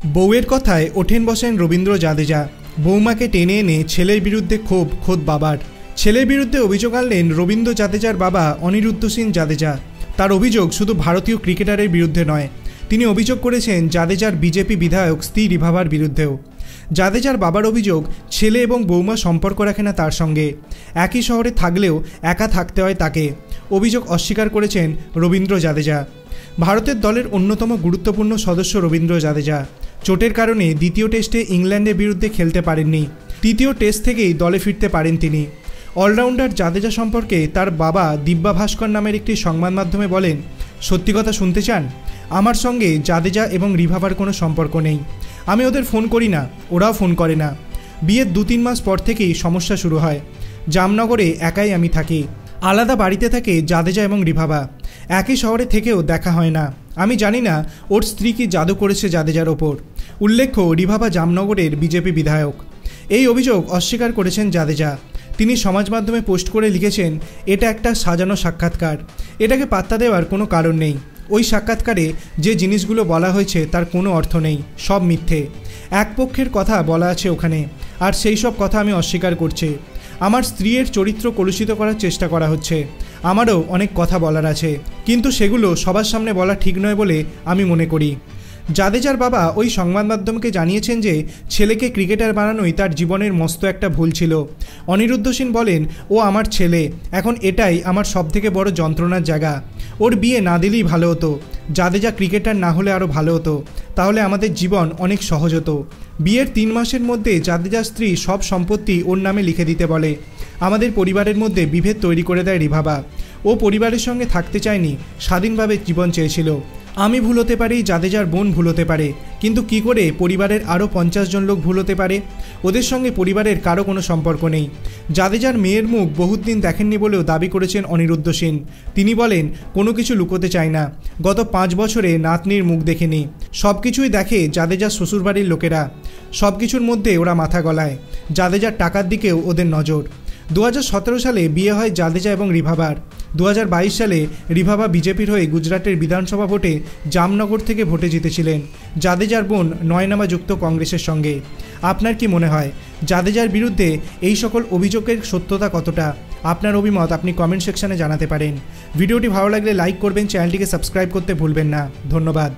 বউয়ের কথায় ওঠেন বসেন রবীন্দ্র জাদেজা। বৌমাকে টেনে এনে ছেলের বিরুদ্ধে ক্ষোভ খোদ বাবার। ছেলের বিরুদ্ধে অভিযোগ আনলেন রবীন্দ্র জাদেজার বাবা অনিরুদ্ধ সিং জাদেজা। তার অভিযোগ শুধু ভারতীয় ক্রিকেটারের বিরুদ্ধে নয়, তিনি অভিযোগ করেছেন জাদেজার বিজেপি বিধায়ক স্ত্রী রিভাবার বিরুদ্ধেও। জাদেজার বাবার অভিযোগ, ছেলে এবং বৌমা সম্পর্ক রাখে না তার সঙ্গে, একই শহরে থাকলেও একা থাকতে হয় তাকে। অভিযোগ অস্বীকার করেছেন রবীন্দ্র জাদেজা। ভারতের দলের অন্যতম গুরুত্বপূর্ণ সদস্য রবীন্দ্র জাদেজা চোটের কারণে দ্বিতীয় টেস্টে ইংল্যান্ডের বিরুদ্ধে খেলতে পারেননি। তৃতীয় টেস্ট থেকেই দলে ফিরতে পারেন তিনি। অলরাউন্ডার জাদেজা সম্পর্কে তার বাবা দিব্যা ভাস্কর নামের একটি সংবাদ মাধ্যমে বলেন, সত্যি কথা শুনতে চান? আমার সঙ্গে জাদেজা এবং রিভাবার কোনো সম্পর্ক নেই। আমি ওদের ফোন করি না, ওরাও ফোন করে না। বিয়ের 2-3 মাস পর থেকেই সমস্যা শুরু হয়। জামনগরে একাই আমি থাকি, আলাদা বাড়িতে থাকে জাদেজা এবং রিভাবা। একই শহরে থেকেও দেখা হয় না। আমি জানি না ওর স্ত্রী কি জাদু করেছে জাদেজার ওপর। উল্লেখ্য, রিভাবা জামনগরের বিজেপি বিধায়ক। এই অভিযোগ অস্বীকার করেছেন জাদেজা। তিনি সমাজ মাধ্যমে পোস্ট করে লিখেছেন, এটা একটা সাজানো সাক্ষাৎকার, এটাকে পাত্তা দেওয়ার কোনো কারণ নেই। ওই সাক্ষাৎকারে যে জিনিসগুলো বলা হয়েছে তার কোনো অর্থ নেই, সব মিথ্যে। এক পক্ষের কথা বলা আছে ওখানে, আর সেই সব কথা আমি অস্বীকার করছি। আমার স্ত্রীর চরিত্র কলুষিত করার চেষ্টা করা হচ্ছে। আমারও অনেক কথা বলার আছে, কিন্তু সেগুলো সবার সামনে বলা ঠিক নয় বলে আমি মনে করি। জাদেজার বাবা ওই সংবাদ মাধ্যমকে জানিয়েছেন যে ছেলেকে ক্রিকেটার বানানোই তার জীবনের মস্ত একটা ভুল ছিল। অনিরুদ্ধ সিং বলেন, ও আমার ছেলে, এখন এটাই আমার সবথেকে বড় যন্ত্রণার জায়গা। ওর বিয়ে না দিলেই ভালো হতো। জাদেজা ক্রিকেটার না হলে আরও ভালো হতো, তাহলে আমাদের জীবন অনেক সহজ হতো। বিয়ের 3 মাসের মধ্যে জাদেজার স্ত্রী সব সম্পত্তি ওর নামে লিখে দিতে বলে। আমাদের পরিবারের মধ্যে বিভেদ তৈরি করে দেয় রিভাবা। ও পরিবারের সঙ্গে থাকতে চায়নি, স্বাধীনভাবে জীবন চেয়েছিল। আমি ভুল হতে পারি, জাদেজার বোন ভুল হতে পারে, কিন্তু কি করে পরিবারের আরও 50 জন লোক ভুল হতে পারে? ওদের সঙ্গে পরিবারের কারো কোনো সম্পর্ক নেই। জাদেজার মেয়ের মুখ বহুত দিন দেখেননি বলেও দাবি করেছেন অনিরুদ্ধ সিং। তিনি বলেন, কোনো কিছু লুকোতে চায় না। গত 5 বছরে নাতনির মুখ দেখেনি। সব কিছুই দেখে জাদেজার শ্বশুরবাড়ির লোকেরা। সব কিছুর মধ্যে ওরা মাথা গলায়। জাদেজার টাকার দিকেও ওদের নজর। 2017 সালে বিয়ে হয় জাদেজা এবং রিভাবার। 2022 সালে রিভাবা বিজেপির হয়ে গুজরাটের বিধানসভা ভোটে জামনগর থেকে ভোটে জিতেছিলেন জাদেজার বোন নয়নামা যুক্ত কংগ্রেসের সঙ্গে। আপনার কি মনে হয় জাদেজার বিরুদ্ধে এই সকল অভিযোগের সত্যতা কতটা? আপনার অভিমত আপনি কমেন্ট সেকশনে জানাতে পারেন। ভিডিওটি ভালো লাগলে লাইক করবেন, চ্যানেলটিকে সাবস্ক্রাইব করতে ভুলবেন না। ধন্যবাদ।